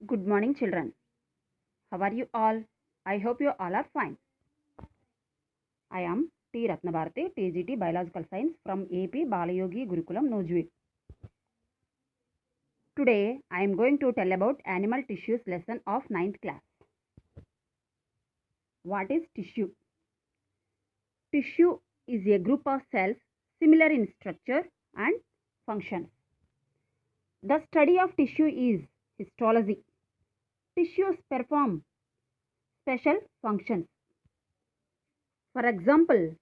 Good morning, children. How are you all? I hope you all are fine. I am T. Ratnabharati, TGT Biological Science from AP Balayogi Gurukulam, Nojvi. Today, I am going to tell about animal tissues lesson of 9th class. What is tissue? Tissue is a group of cells similar in structure and functions. The study of tissue is histology. Tissues perform special functions. For example,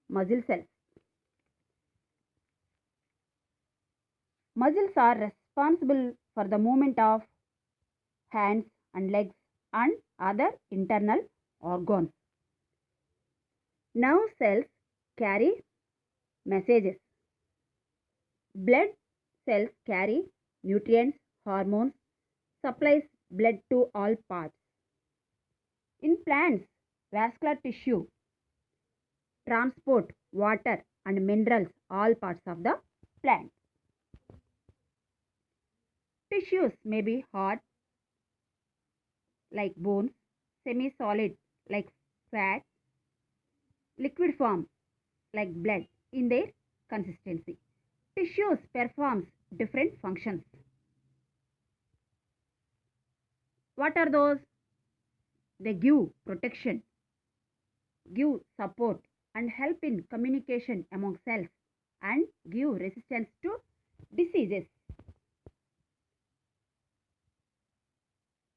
muscle cells. Muscles are responsible for the movement of hands and legs and other internal organs. Nerve cells carry messages. Blood cells carry nutrients, hormones, supplies blood to all parts. In plants, vascular tissue transport water and minerals all parts of the plant. Tissues may be hard like bones, semi-solid like fat, liquid form like blood in their consistency. Tissues performs different functions. What are those? They give protection, give support and help in communication among cells and give resistance to diseases.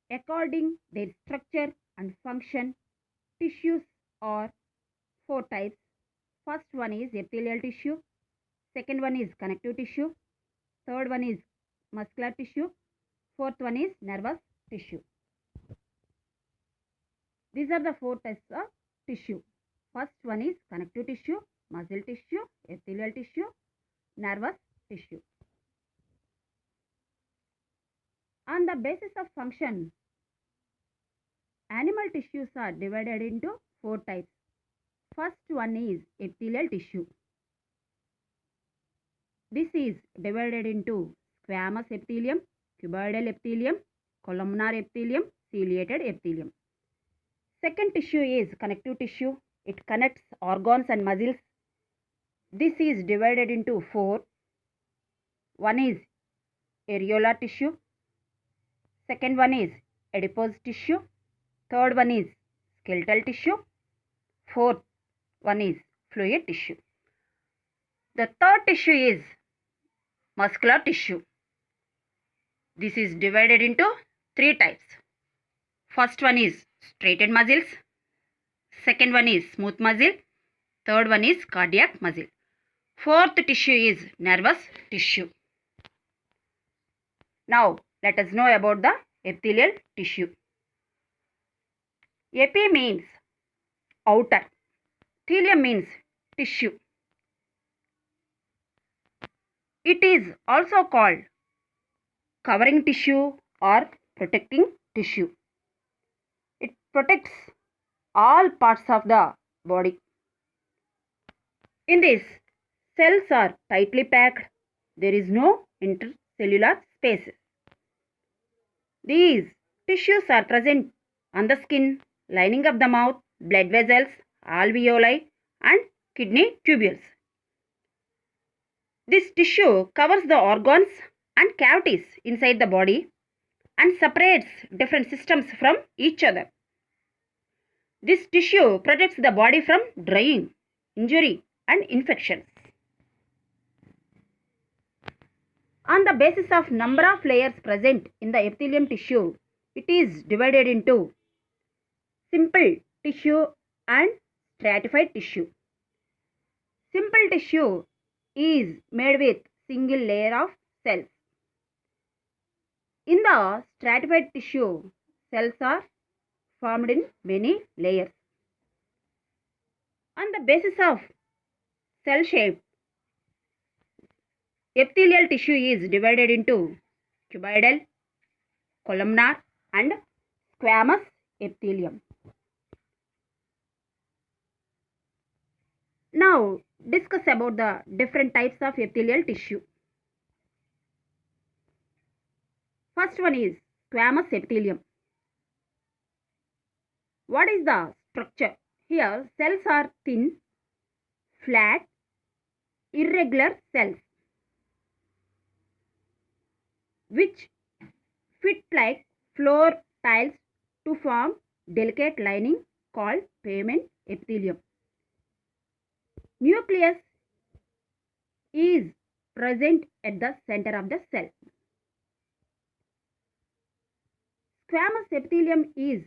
According their structure and function, tissues are four types. First one is epithelial tissue, second one is connective tissue, third one is muscular tissue, fourth one is nervous tissue. These are the four types of tissue. First one is connective tissue, muscle tissue, epithelial tissue, nervous tissue. On the basis of function, animal tissues are divided into four types. First one is epithelial tissue. This is divided into squamous epithelium, cuboidal epithelium, columnar epithelium, ciliated epithelium. Second tissue is connective tissue. It connects organs and muscles. This is divided into four. One is areolar tissue. Second one is adipose tissue. Third one is skeletal tissue. Fourth one is fluid tissue. The third tissue is muscular tissue. This is divided into three types. First one is straightened muscles. Second one is smooth muscle. Third one is cardiac muscle. Fourth tissue is nervous tissue. Now let us know about the epithelial tissue. Epi means outer. Thelium means tissue. It is also called covering tissue or protecting tissue. It protects all parts of the body. In this, cells are tightly packed. There is no intercellular spaces. These tissues are present on the skin, lining of the mouth, blood vessels, alveoli and kidney tubules. This tissue covers the organs and cavities inside the body and separates different systems from each other. This tissue protects the body from drying, injury and infections. On the basis of number of layers present in the epithelium tissue, it is divided into simple tissue and stratified tissue. Simple tissue is made with single layer of cells. In the stratified tissue, cells are formed in many layers. On the basis of cell shape, epithelial tissue is divided into cuboidal, columnar and squamous epithelium. Now discuss about the different types of epithelial tissue. First one is squamous epithelium. What is the structure? Here cells are thin, flat, irregular cells which fit like floor tiles to form delicate lining called pavement epithelium. Nucleus is present at the center of the cell. Squamous epithelium is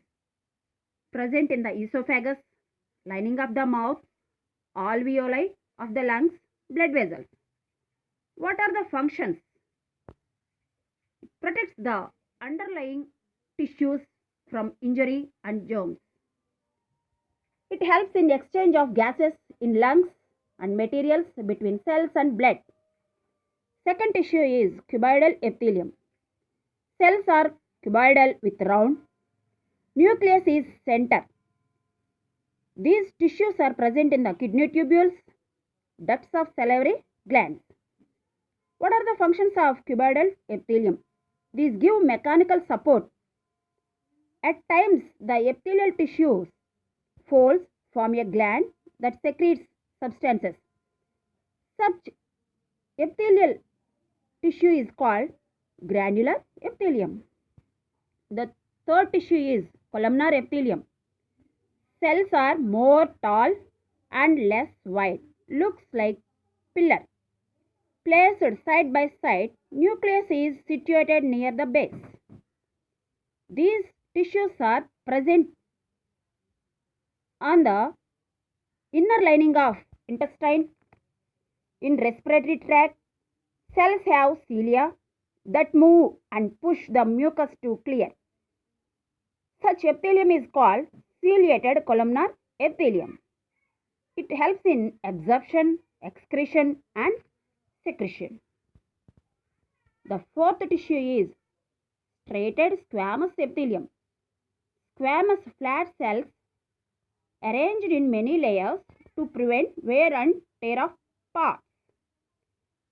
present in the esophagus, lining of the mouth, alveoli of the lungs, blood vessels. What are the functions? It protects the underlying tissues from injury and germs. It helps in exchange of gases in lungs and materials between cells and blood. Second tissue is cuboidal epithelium. Cells are cuboidal with round. Nucleus is center. These tissues are present in the kidney tubules, ducts of salivary glands. What are the functions of cuboidal epithelium? These give mechanical support. At times, the epithelial tissues folds form a gland that secretes substances. Such epithelial tissue is called granular epithelium. The third tissue is columnar epithelium. Cells are more tall and less wide. Looks like pillar. Placed side by side, nucleus is situated near the base. These tissues are present on the inner lining of intestine. In respiratory tract, cells have cilia that move and push the mucus to clear. Such epithelium is called ciliated columnar epithelium. It helps in absorption, excretion and secretion. The fourth tissue is striated squamous epithelium. Squamous flat cells arranged in many layers to prevent wear and tear of parts.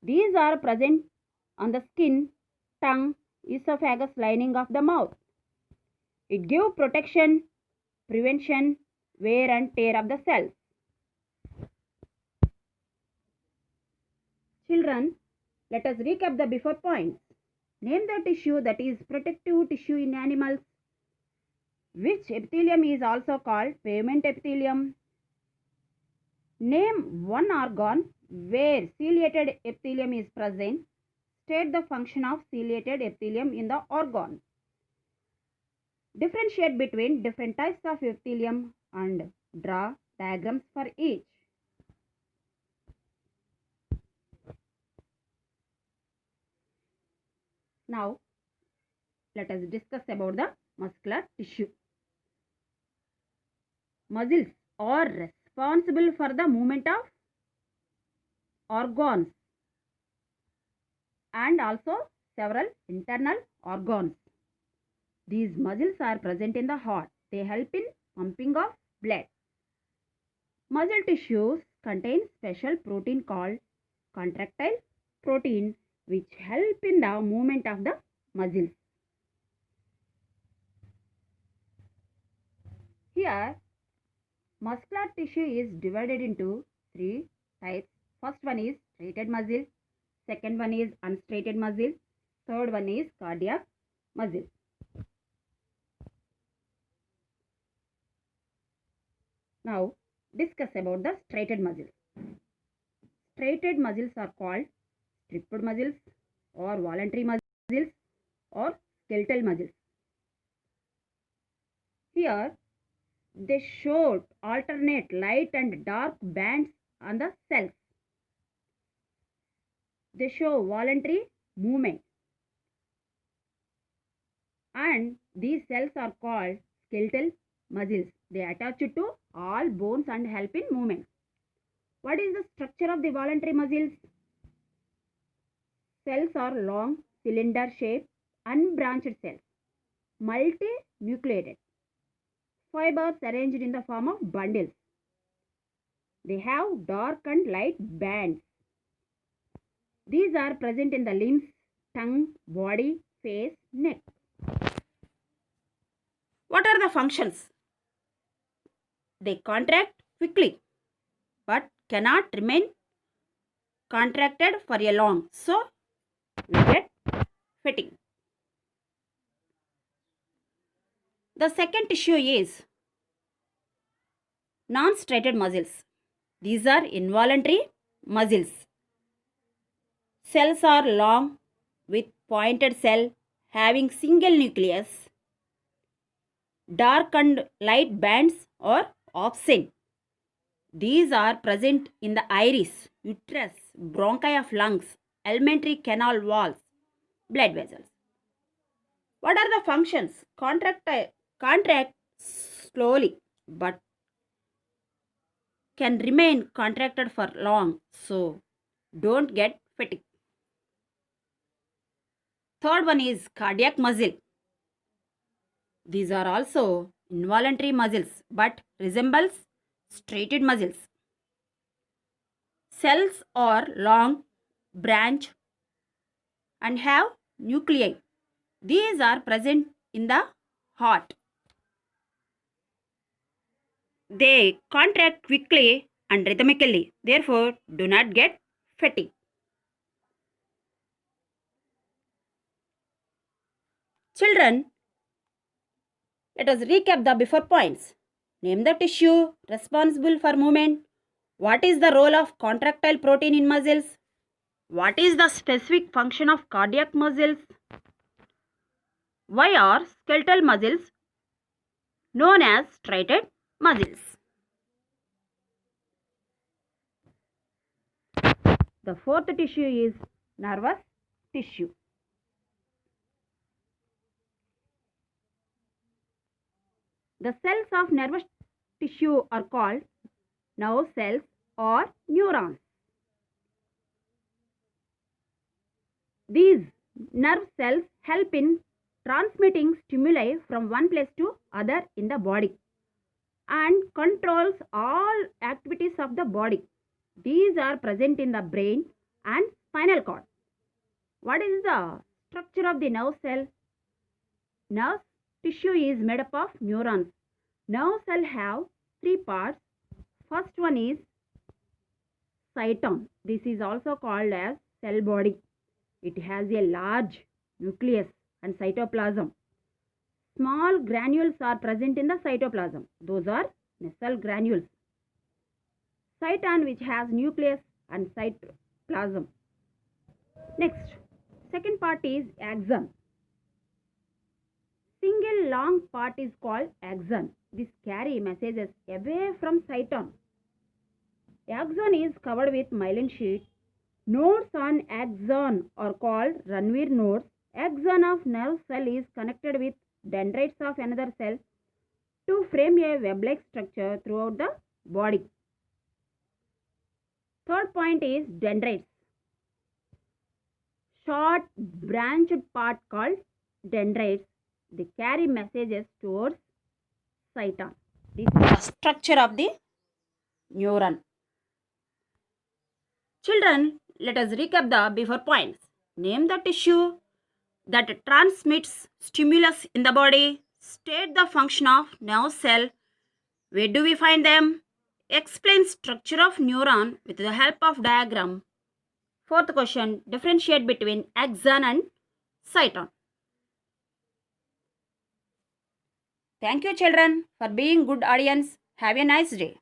These are present on the skin, tongue, esophagus lining of the mouth. It gives protection, prevention, wear and tear of the cells. Children, let us recap the before points. Name the tissue that is protective tissue in animals. Which epithelium is also called pavement epithelium? Name one organ where ciliated epithelium is present. State the function of ciliated epithelium in the organ. Differentiate between different types of epithelium and draw diagrams for each. Now, let us discuss about the muscular tissue. Muscles are responsible for the movement of organs and also several internal organs. These muscles are present in the heart. They help in pumping of blood. Muscle tissues contain special protein called contractile protein which help in the movement of the muscles. Here, muscular tissue is divided into three types. First one is striated muscle, second one is unstriated muscle, third one is cardiac muscle. Now, discuss about the striated muscles. Striated muscles are called stripped muscles or voluntary muscles or skeletal muscles. Here, they show alternate light and dark bands on the cells. They show voluntary movement. And these cells are called skeletal muscles. They attach to all bones and help in movement. What is the structure of the voluntary muscles? Cells are long, cylinder shaped, unbranched cells, multinucleated. Fibers arranged in the form of bundles. They have dark and light bands. These are present in the limbs, tongue, body, face, neck. What are the functions? They contract quickly but cannot remain contracted for a long. So, we get fatigue. The second tissue is non-striated muscles. These are involuntary muscles. Cells are long with pointed cell having single nucleus. Dark and light bands are absent. These are present in the iris, uterus, bronchi of lungs, alimentary canal walls, blood vessels. What are the functions? Contract slowly but can remain contracted for long, so don't get fatigue. Third one is cardiac muscle. These are also involuntary muscles but resembles striated muscles. Cells are long, branch and have nuclei. These are present in the heart. They contract quickly and rhythmically, therefore do not get fatigue. Children, let us recap the before points. Name the tissue responsible for movement. What is the role of contractile protein in muscles? What is the specific function of cardiac muscles? Why are skeletal muscles known as striated muscles? The fourth tissue is nervous tissue. The cells of nervous tissue are called nerve cells or neurons. These nerve cells help in transmitting stimuli from one place to other in the body and controls all activities of the body. These are present in the brain and spinal cord. What is the structure of the nerve cell? Nerve tissue is made up of neurons. Nerve cell have three parts. First one is cyton. This is also called as cell body. It has a large nucleus and cytoplasm. Small granules are present in the cytoplasm. Those are Nessel granules. Cyton, which has nucleus and cytoplasm. Next, second part is axon. Single long part is called axon. This carry messages away from cyton. Axon is covered with myelin sheet. Nodes on axon are called Ranvier nodes. Axon of nerve cell is connected with dendrites of another cell to frame a web-like structure throughout the body. Third point is dendrites. Short branched part called dendrites. They carry messages towards cyton. This is the structure of the neuron. Children, let us recap the before points. Name the tissue that transmits stimulus in the body. State the function of nerve cell. Where do we find them? Explain structure of neuron with the help of diagram. Fourth question, differentiate between axon and cyton. Thank you children for being good audience. Have a nice day.